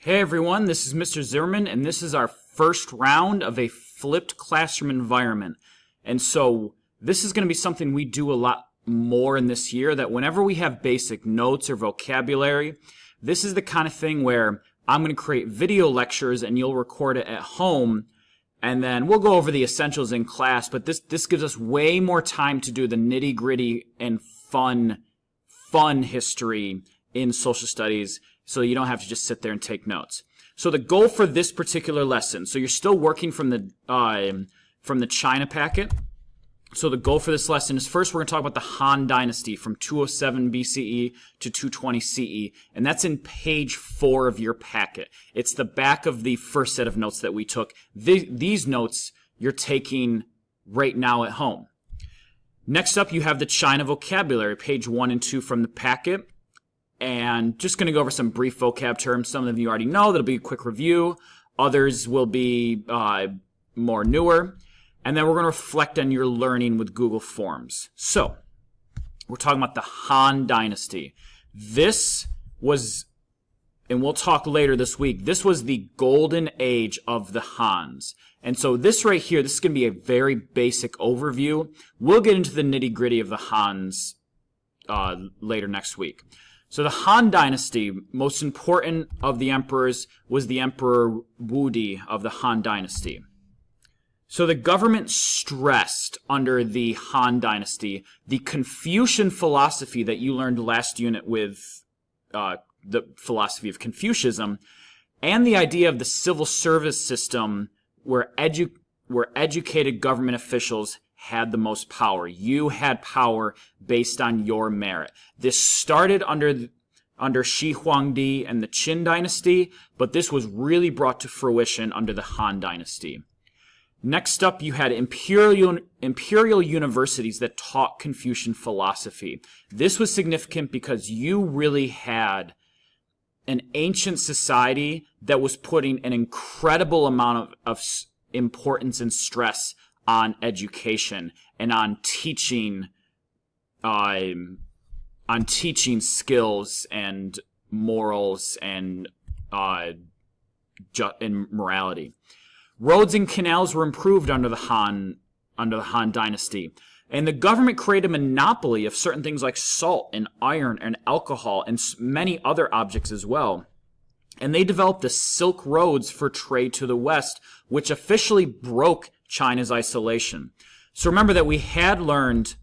Hey everyone, this is Mr. Zimmerman, and this is our first round of a flipped classroom environment. And so this is going to be something we do a lot more in this year, that whenever we have basic notes or vocabulary, this is the kind of thing where I'm going to create video lectures and you'll record it at home, and then we'll go over the essentials in class, but this gives us way more time to do the nitty-gritty and fun history in social studies, so you don't have to just sit there and take notes. So the goal for this particular lesson, so you're still working from the China packet. So the goal for this lesson is, first we're going to talk about the Han Dynasty from 207 BCE to 220 CE, and that's in page 4 of your packet. It's the back of the first set of notes that we took. These notes you're taking right now at home. Next up, you have the China vocabulary, page 1 and 2 from the packet. And just going to go over some brief vocab terms. Some of them you already know. That'll be a quick review. Others will be more newer. And then we're going to reflect on your learning with Google Forms. So, we're talking about the Han Dynasty. This was, and we'll talk later this week, this was the golden age of the Hans. And so this right here, this is going to be a very basic overview. We'll get into the nitty-gritty of the Hans later next week. So the Han Dynasty, most important of the emperors, was the Emperor Wudi of the Han Dynasty. So the government stressed under the Han Dynasty the Confucian philosophy that you learned last unit with the philosophy of Confucianism, and the idea of the civil service system where educated government officials had the most power. You had power based on your merit. This started under Shi Huangdi and the Qin Dynasty, but this was really brought to fruition under the Han Dynasty. Next up, you had imperial universities that taught Confucian philosophy. This was significant because you really had an ancient society that was putting an incredible amount of importance and stress on education and on teaching skills and morals and morality. Roads and canals were improved under the Han Dynasty, and the government created a monopoly of certain things like salt and iron and alcohol and many other objects as well. And they developed the Silk Roads for trade to the West, which officially broke China's isolation. So remember that we had learned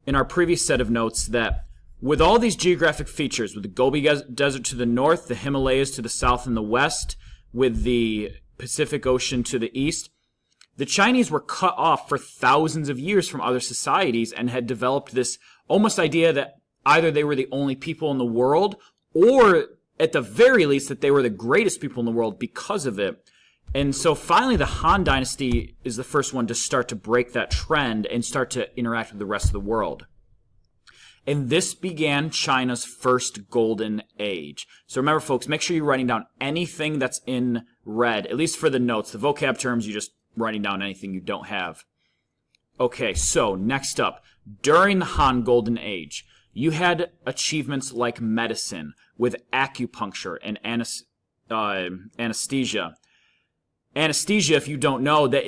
in our previous set of notes that with all these geographic features, with the Gobi Desert to the north, the Himalayas to the south and the west, with the Pacific Ocean to the east, the Chinese were cut off for thousands of years from other societies and had developed this almost idea that either they were the only people in the world, or at the very least that they were the greatest people in the world because of it. And so finally the Han Dynasty is the first one to start to break that trend and start to interact with the rest of the world. And this began China's first golden age. So remember, folks, make sure you're writing down anything that's in red, at least for the notes. The vocab terms, you're just writing down anything you don't have. Okay, so next up, during the Han Golden Age, you had achievements like medicine with acupuncture and anesthesia. Anesthesia, if you don't know, that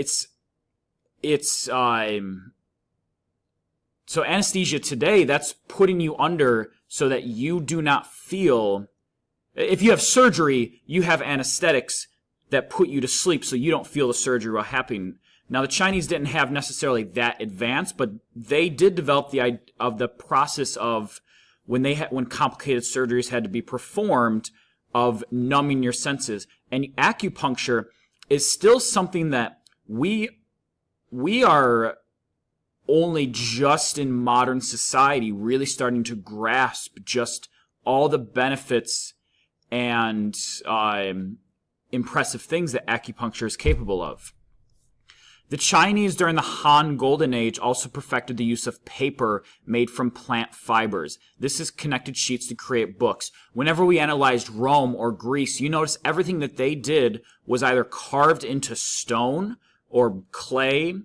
so anesthesia today, that's putting you under so that you do not feel. If you have surgery, you have anesthetics that put you to sleep so you don't feel the surgery while happening. Now, the Chinese didn't have necessarily that advanced, but they did develop the process of when complicated surgeries had to be performed of numbing your senses. And acupuncture is still something that we are only just in modern society really starting to grasp just all the benefits and impressive things that acupuncture is capable of. The Chinese during the Han Golden Age also perfected the use of paper made from plant fibers. This is connected sheets to create books. Whenever we analyzed Rome or Greece, you notice everything that they did was either carved into stone or clay,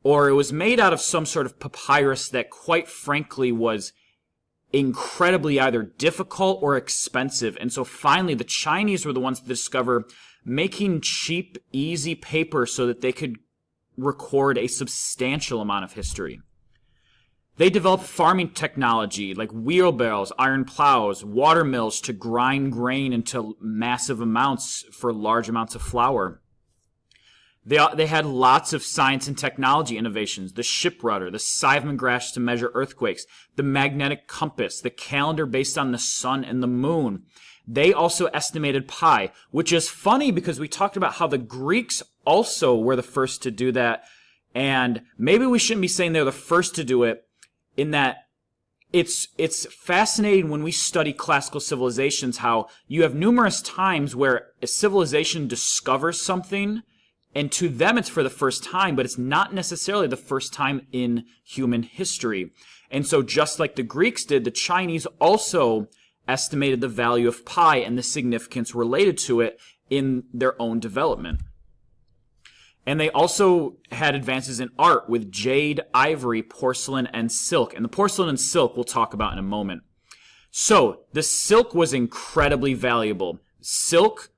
or it was made out of some sort of papyrus that quite frankly was incredibly either difficult or expensive. And so finally, the Chinese were the ones to discover making cheap, easy paper so that they could record a substantial amount of history. They developed farming technology like wheelbarrows, iron plows, water mills to grind grain into massive amounts for large amounts of flour. They had lots of science and technology innovations: the ship rudder, the seismograph to measure earthquakes, the magnetic compass, the calendar based on the sun and the moon. They also estimated pi, which is funny because we talked about how the Greeks also were the first to do that, and maybe we shouldn't be saying they're the first to do it, in that it's fascinating when we study classical civilizations how you have numerous times where a civilization discovers something, and to them it's for the first time, but it's not necessarily the first time in human history. And so just like the Greeks did, the Chinese also estimated the value of pi and the significance related to it in their own development. And they also had advances in art with jade, ivory, porcelain, and silk. And the porcelain and silk we'll talk about in a moment. So the silk was incredibly valuable. Silk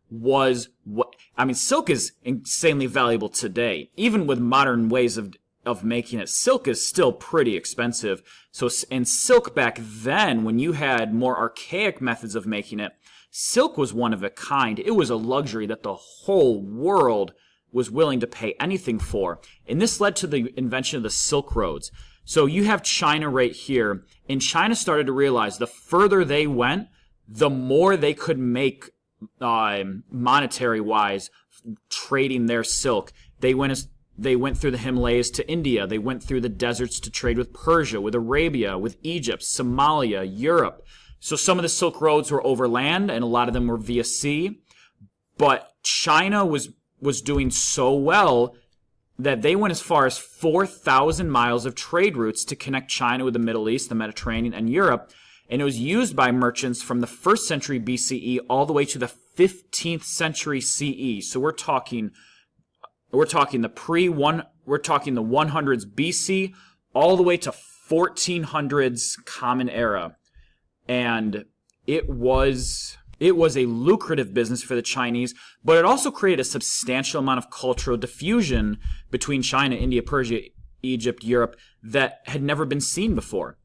is insanely valuable today. Even with modern ways of making it, silk is still pretty expensive. So, and silk back then, when you had more archaic methods of making it, silk was one of a kind. It was a luxury that the whole world was willing to pay anything for. And this led to the invention of the Silk Roads. So you have China right here, and China started to realize the further they went, the more they could make monetary-wise trading their silk. They went through the Himalayas to India. They went through the deserts to trade with Persia, with Arabia, with Egypt, Somalia, Europe. So some of the Silk Roads were over land, and a lot of them were via sea. But China was doing so well that they went as far as 4,000 miles of trade routes to connect China with the Middle East, the Mediterranean, and Europe. And it was used by merchants from the 1st century BCE all the way to the 15th century CE. So we're talking the 100s BC all the way to 1400s Common Era. And it was a lucrative business for the Chinese, but it also created a substantial amount of cultural diffusion between China, India, Persia, Egypt, Europe that had never been seen before.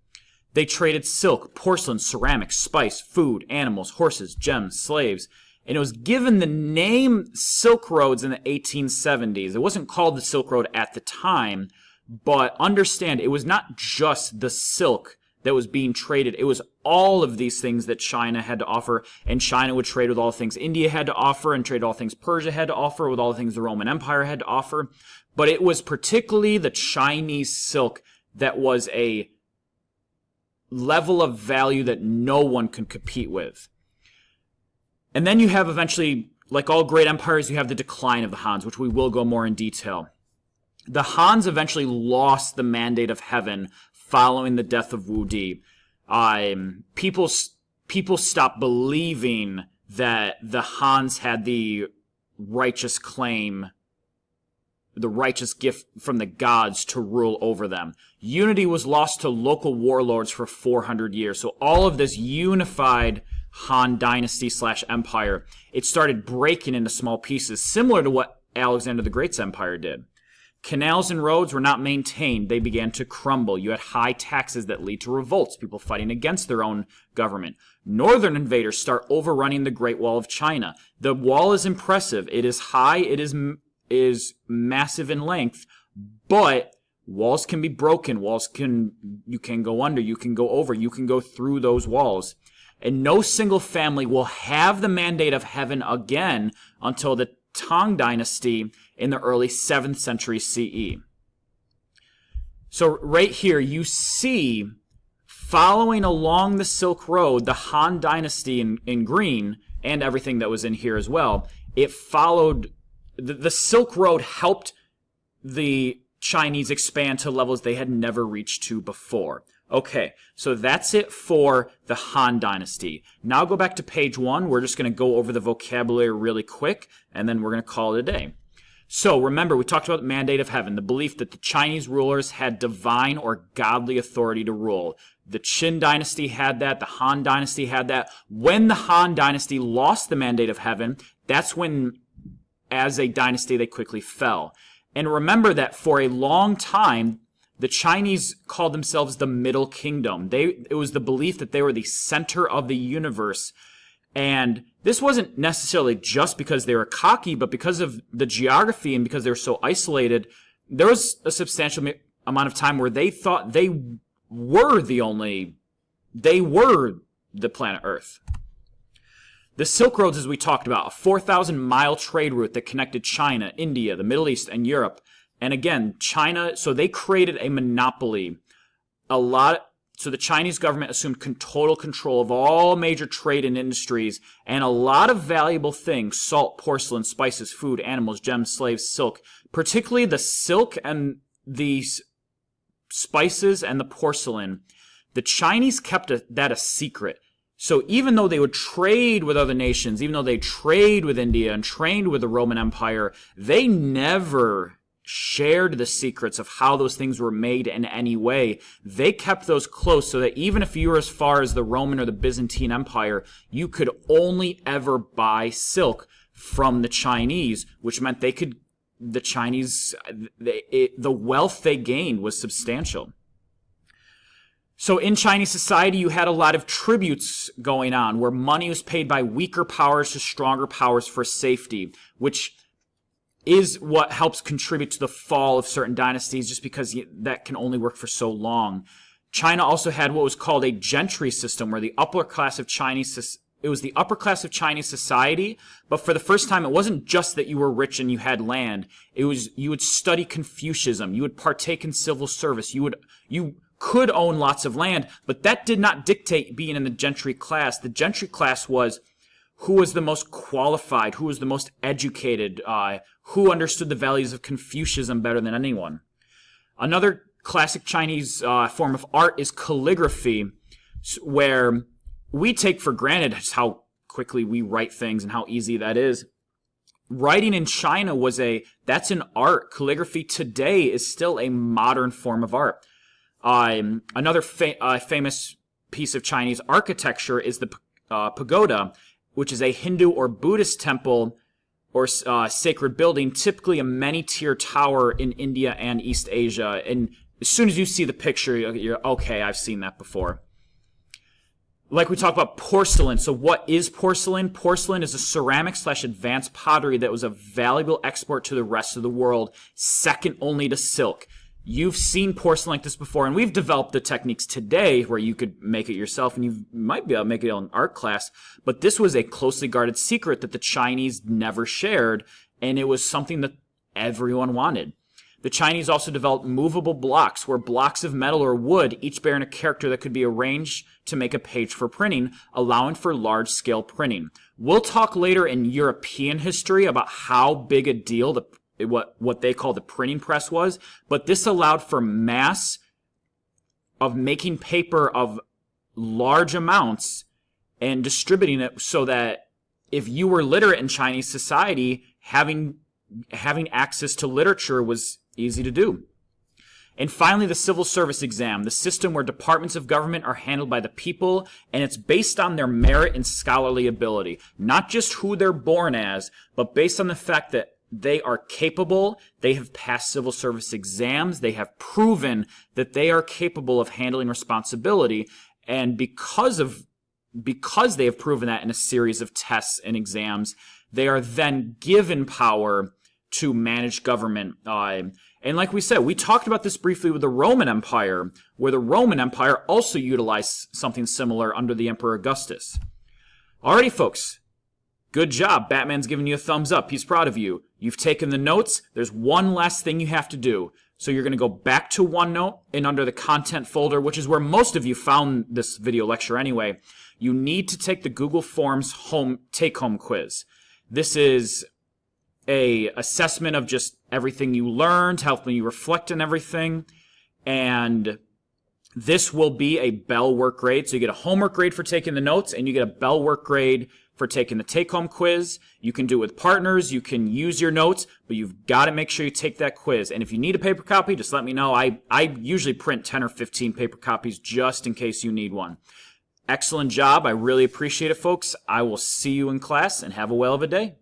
They traded silk, porcelain, ceramics, spice, food, animals, horses, gems, slaves, and it was given the name Silk Roads in the 1870s. It wasn't called the Silk Road at the time, but understand it was not just the silk that was being traded. It was all of these things that China had to offer, and China would trade with all the things India had to offer and trade all the things Persia had to offer with all the things the Roman Empire had to offer. But it was particularly the Chinese silk that was a level of value that no one could compete with. And then you have eventually, like all great empires, you have the decline of the Hans, which we will go more in detail. The Hans eventually lost the mandate of heaven following the death of Wu Di. People stopped believing that the Hans had the righteous claim, the righteous gift from the gods to rule over them. Unity was lost to local warlords for 400 years. So all of this unified Han dynasty / empire, it started breaking into small pieces, similar to what Alexander the Great's empire did. Canals and roads were not maintained. They began to crumble. You had high taxes that lead to revolts, people fighting against their own government. Northern invaders start overrunning the Great Wall of China. The wall is impressive. It is high. It is massive in length, but walls can be broken. You can go under, you can go over, you can go through those walls. And no single family will have the mandate of heaven again until the Tang Dynasty in the early 7th century CE. So right here you see, following along the Silk Road, the Han Dynasty in green, and everything that was in here as well, it followed, the Silk Road helped the Chinese expand to levels they had never reached to before. Okay, so that's it for the Han Dynasty. Now go back to page 1. We're just going to go over the vocabulary really quick, and then we're going to call it a day. So remember, we talked about the mandate of heaven, the belief that the Chinese rulers had divine or godly authority to rule. The Qin dynasty had that. The Han dynasty had that. When the Han dynasty lost the Mandate of Heaven, that's when, as a dynasty, they quickly fell. And remember that for a long time, the Chinese called themselves the Middle Kingdom. It was the belief that they were the center of the universe. And this wasn't necessarily just because they were cocky, but because of the geography and because they were so isolated. There was a substantial amount of time where they thought they were the planet Earth. The Silk Roads, as we talked about, a 4,000-mile trade route that connected China, India, the Middle East, and Europe. And again, China, so they created a monopoly. So the Chinese government assumed total control of all major trade and industries, and a lot of valuable things, salt, porcelain, spices, food, animals, gems, slaves, silk, particularly the silk and the spices and the porcelain. The Chinese kept that a secret. So even though they would trade with other nations, even though they trade with India and trade with the Roman Empire, they never shared the secrets of how those things were made in any way. They kept those close so that even if you were as far as the Roman or the Byzantine Empire, you could only ever buy silk from the Chinese, which meant the wealth they gained was substantial. So in Chinese society, you had a lot of tributes going on where money was paid by weaker powers to stronger powers for safety, which is what helps contribute to the fall of certain dynasties, just because that can only work for so long. China also had what was called a gentry system, where the upper class of Chinese society, but for the first time, it wasn't just that you were rich and you had land. It was you would study Confucianism, you would partake in civil service, you could own lots of land, but that did not dictate being in the gentry class. The gentry class was who was the most qualified, who was the most educated, who understood the values of Confucianism better than anyone. Another classic Chinese form of art is calligraphy, where we take for granted just how quickly we write things and how easy that is. Writing in China that's an art. Calligraphy today is still a modern form of art. Another famous piece of Chinese architecture is the pagoda, which is a Hindu or Buddhist temple or sacred building, typically a many-tier tower in India and East Asia. And as soon as you see the picture, you're okay, I've seen that before. Like we talked about porcelain. So what is porcelain? Porcelain is a ceramic/advanced pottery that was a valuable export to the rest of the world, second only to silk. You've seen porcelain like this before, and we've developed the techniques today where you could make it yourself, and you might be able to make it in an art class, but this was a closely guarded secret that the Chinese never shared, and it was something that everyone wanted. The Chinese also developed movable blocks, where blocks of metal or wood, each bearing a character that could be arranged to make a page for printing, allowing for large-scale printing. We'll talk later in European history about how big a deal what they call the printing press was, but this allowed for mass of making paper of large amounts and distributing it so that if you were literate in Chinese society, having access to literature was easy to do. And finally, the civil service exam, the system where departments of government are handled by the people, and it's based on their merit and scholarly ability. Not just who they're born as, but based on the fact that they are capable, they have passed civil service exams, they have proven that they are capable of handling responsibility, and because they have proven that in a series of tests and exams, they are then given power to manage government. And like we said, we talked about this briefly with the Roman Empire, where the Roman Empire also utilized something similar under the Emperor Augustus. Alrighty, folks. Good job. Batman's giving you a thumbs up. He's proud of you. You've taken the notes. There's one last thing you have to do. So you're going to go back to OneNote and under the content folder, which is where most of you found this video lecture anyway, you need to take the Google Forms take-home quiz. This is a assessment of just everything you learned, helping you reflect on everything, and this will be a Bell work grade. So you get a homework grade for taking the notes, and you get a Bell work grade for taking the take-home quiz. You can do it with partners. You can use your notes, but you've got to make sure you take that quiz. And if you need a paper copy, just let me know. I usually print 10 or 15 paper copies just in case you need one. Excellent job. I really appreciate it, folks. I will see you in class, and have a whale of a day.